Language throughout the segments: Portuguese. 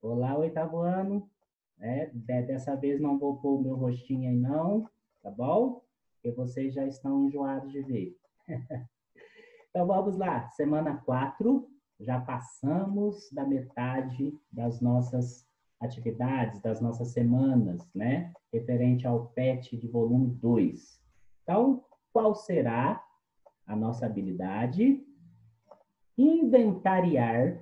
Olá, oitavo ano. Dessa vez não vou pôr o meu rostinho aí não, tá bom? Porque vocês já estão enjoados de ver. Então vamos lá, semana 4, já passamos da metade das nossas atividades, das nossas semanas, né? Referente ao PET de volume 2. Então, qual será a nossa habilidade? Inventariar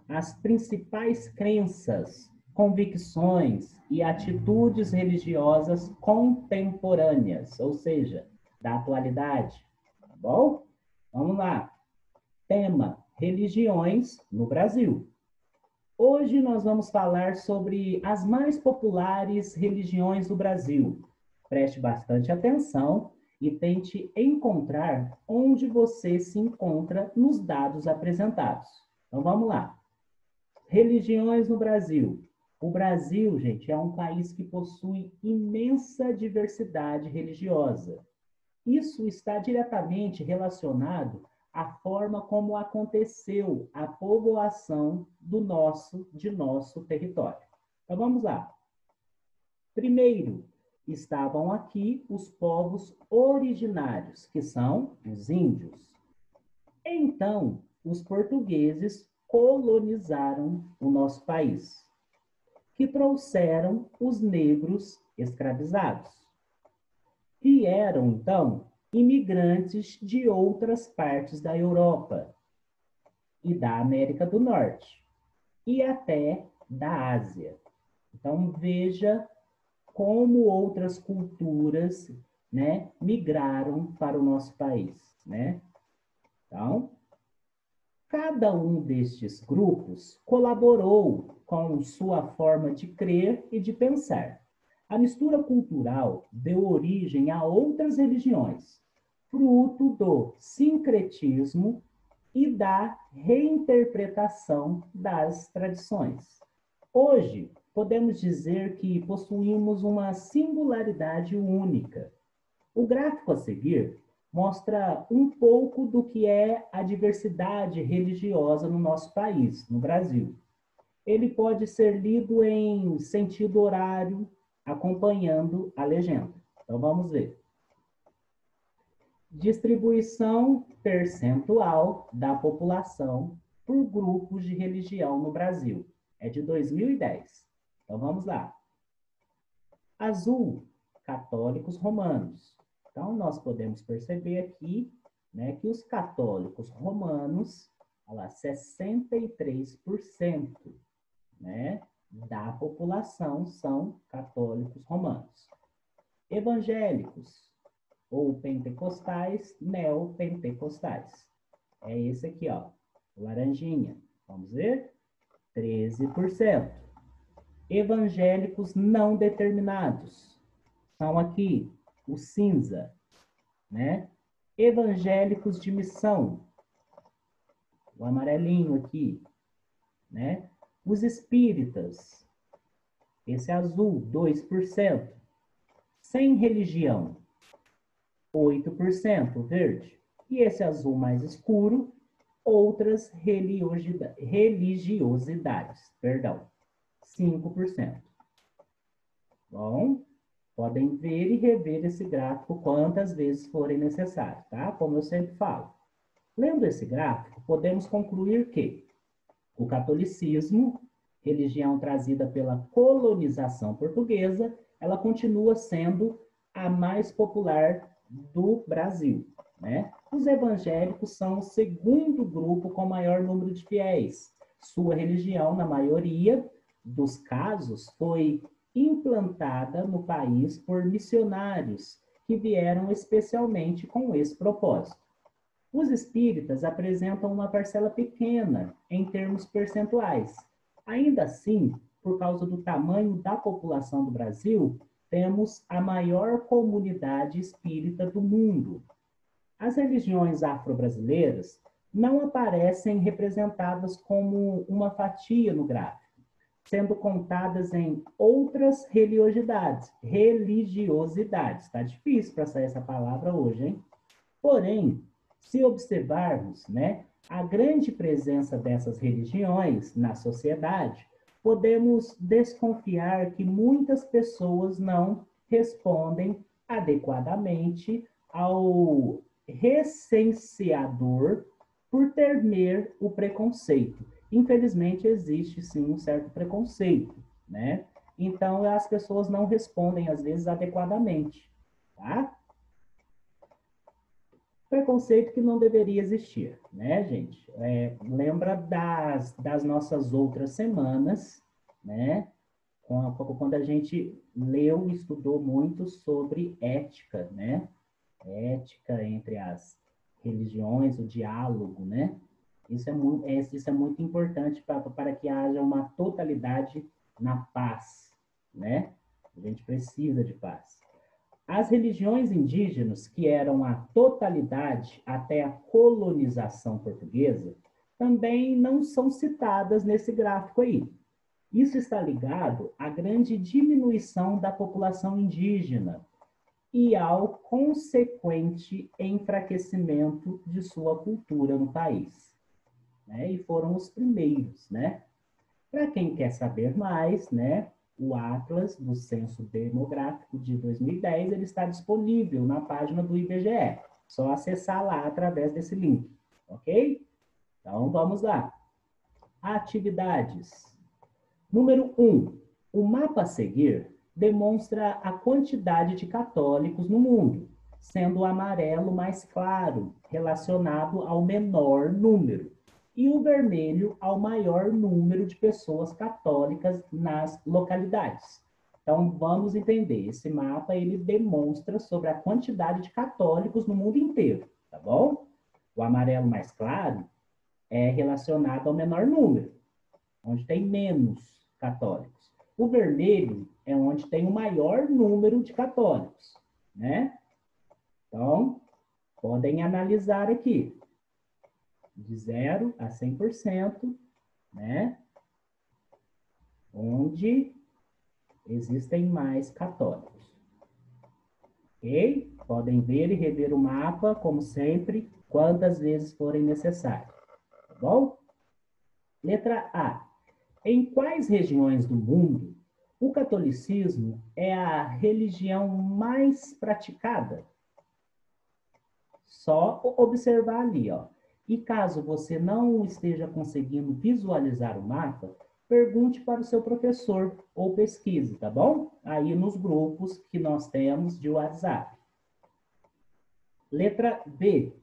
as principais crenças, convicções e atitudes religiosas contemporâneas, ou seja, da atualidade. Tá bom? Vamos lá. Tema: religiões no Brasil. Hoje nós vamos falar sobre as mais populares religiões do Brasil. Preste bastante atenção e tente encontrar onde você se encontra nos dados apresentados. Então vamos lá. Religiões no Brasil. O Brasil, gente, é um país que possui imensa diversidade religiosa. Isso está diretamente relacionado à forma como aconteceu a povoação de nosso território. Então vamos lá. Primeiro, estavam aqui os povos originários, que são os índios. Então, os portugueses colonizaram o nosso país, que trouxeram os negros escravizados, que eram, então, imigrantes de outras partes da Europa e da América do Norte e até da Ásia. Então, veja como outras culturas, né, migraram para o nosso país, né? Então, cada um destes grupos colaborou com sua forma de crer e de pensar. A mistura cultural deu origem a outras religiões, fruto do sincretismo e da reinterpretação das tradições. Hoje, podemos dizer que possuímos uma singularidade única. O gráfico a seguir mostra um pouco do que é a diversidade religiosa no nosso país, no Brasil. Ele pode ser lido em sentido horário, acompanhando a legenda. Então vamos ver. Distribuição percentual da população por grupos de religião no Brasil. É de 2010. Então vamos lá. Azul, católicos romanos. Então, nós podemos perceber aqui, né, que os católicos romanos, olha lá, 63%, né, da população são católicos romanos. Evangélicos, ou pentecostais, neopentecostais. É esse aqui, ó, laranjinha. Vamos ver? 13%. Evangélicos não determinados. São aqui o cinza, né? Evangélicos de missão, o amarelinho aqui, né? Os espíritas, esse azul, 2%. Sem religião, 8%, verde. E esse azul mais escuro, outras religiosidades, perdão, 5%. Bom, podem ver e rever esse gráfico quantas vezes forem necessário, tá? Como eu sempre falo. Lendo esse gráfico, podemos concluir que o catolicismo, religião trazida pela colonização portuguesa, ela continua sendo a mais popular do Brasil, né? Os evangélicos são o segundo grupo com maior número de fiéis. Sua religião, na maioria dos casos, foi implantada no país por missionários que vieram especialmente com esse propósito. Os espíritas apresentam uma parcela pequena em termos percentuais. Ainda assim, por causa do tamanho da população do Brasil, temos a maior comunidade espírita do mundo. As religiões afro-brasileiras não aparecem representadas como uma fatia no gráfico, sendo contadas em outras religiosidades. Tá difícil para sair essa palavra hoje, hein? Porém, se observarmos, né, a grande presença dessas religiões na sociedade podemos desconfiar que muitas pessoas não respondem adequadamente ao recenseador por temer o preconceito. Infelizmente, existe sim um certo preconceito, né? Então, as pessoas não respondem, às vezes, adequadamente, tá? Preconceito que não deveria existir, né, gente? Lembra das nossas outras semanas, né? Quando a gente leu e estudou muito sobre ética, né? Ética entre as religiões, o diálogo, né? Isso é muito importante para que haja uma totalidade na paz, né? A gente precisa de paz. As religiões indígenas, que eram a totalidade até a colonização portuguesa, também não são citadas nesse gráfico aí. Isso está ligado à grande diminuição da população indígena e ao consequente enfraquecimento de sua cultura no país, né? E foram os primeiros, né? Para quem quer saber mais, né? O Atlas do Censo Demográfico de 2010, ele está disponível na página do IBGE. Só acessar lá através desse link, ok? Então, vamos lá. Atividades. Número 1. O mapa a seguir demonstra a quantidade de católicos no mundo, sendo o amarelo mais claro, relacionado ao menor número, e o vermelho ao maior número de pessoas católicas nas localidades. Então, vamos entender. Esse mapa, ele demonstra sobre a quantidade de católicos no mundo inteiro, tá bom? O amarelo mais claro é relacionado ao menor número, onde tem menos católicos. O vermelho é onde tem o maior número de católicos, né? Então, podem analisar aqui, de 0 a 100%, né? Onde existem mais católicos. Ok? Podem ver e rever o mapa, como sempre, quantas vezes forem necessário. Tá bom? Letra A. Em quais regiões do mundo o catolicismo é a religião mais praticada? Só observar ali, ó. E caso você não esteja conseguindo visualizar o mapa, pergunte para o seu professor ou pesquise, tá bom? Aí nos grupos que nós temos de WhatsApp. Letra B.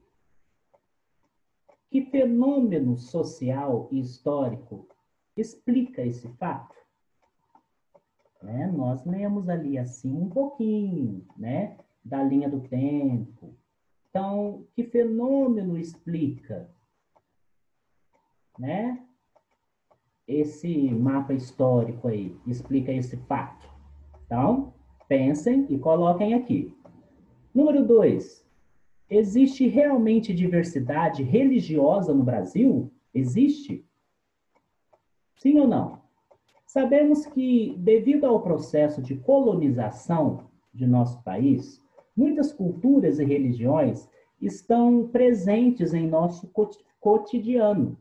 Que fenômeno social e histórico explica esse fato? Né? Nós lemos ali assim um pouquinho, né? Da linha do tempo. Então, que fenômeno explica, né? Esse mapa histórico aí, explica esse fato. Então, pensem e coloquem aqui. Número 2. Existe realmente diversidade religiosa no Brasil? Existe? Sim ou não? Sabemos que, devido ao processo de colonização de nosso país, muitas culturas e religiões estão presentes em nosso cotidiano.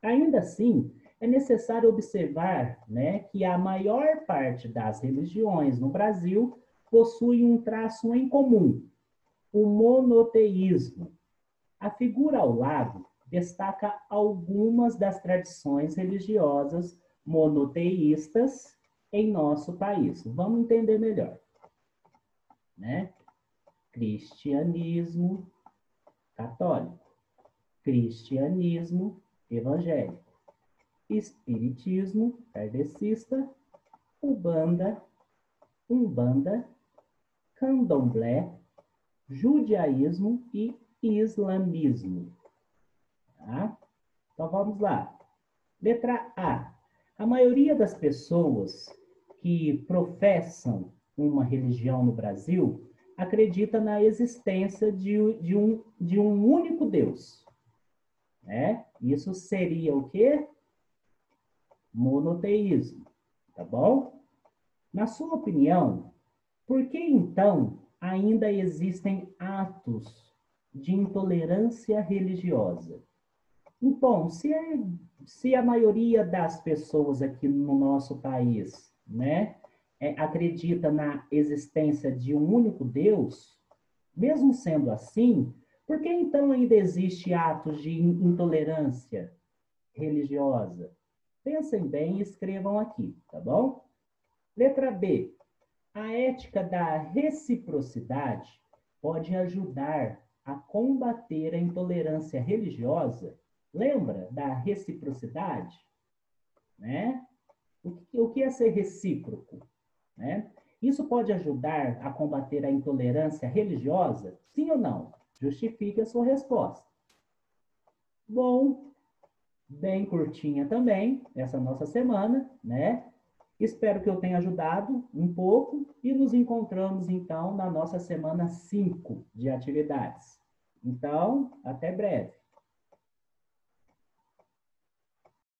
Ainda assim, é necessário observar, né, que a maior parte das religiões no Brasil possui um traço em comum, o monoteísmo. A figura ao lado destaca algumas das tradições religiosas monoteístas em nosso país. Vamos entender melhor, né? Cristianismo católico, cristianismo evangélico, espiritismo kardecista, umbanda, candomblé, judaísmo e islamismo. Tá? Então vamos lá. Letra A. A maioria das pessoas que professam uma religião no Brasil acredita na existência de um único Deus. Né? Isso seria o quê? Monoteísmo. Tá bom? Na sua opinião, por que então ainda existem atos de intolerância religiosa? Bom, se a maioria das pessoas aqui no nosso país, né, acredita na existência de um único Deus, mesmo sendo assim, por que então ainda existe atos de intolerância religiosa? Pensem bem e escrevam aqui, tá bom? Letra B. A ética da reciprocidade pode ajudar a combater a intolerância religiosa. Lembra da reciprocidade? Né? O que é ser recíproco? Né? Isso pode ajudar a combater a intolerância religiosa? Sim ou não? Justifique a sua resposta. Bom, bem curtinha também, essa nossa semana, né? Espero que eu tenha ajudado um pouco e nos encontramos, então, na nossa semana 5 de atividades. Então, até breve.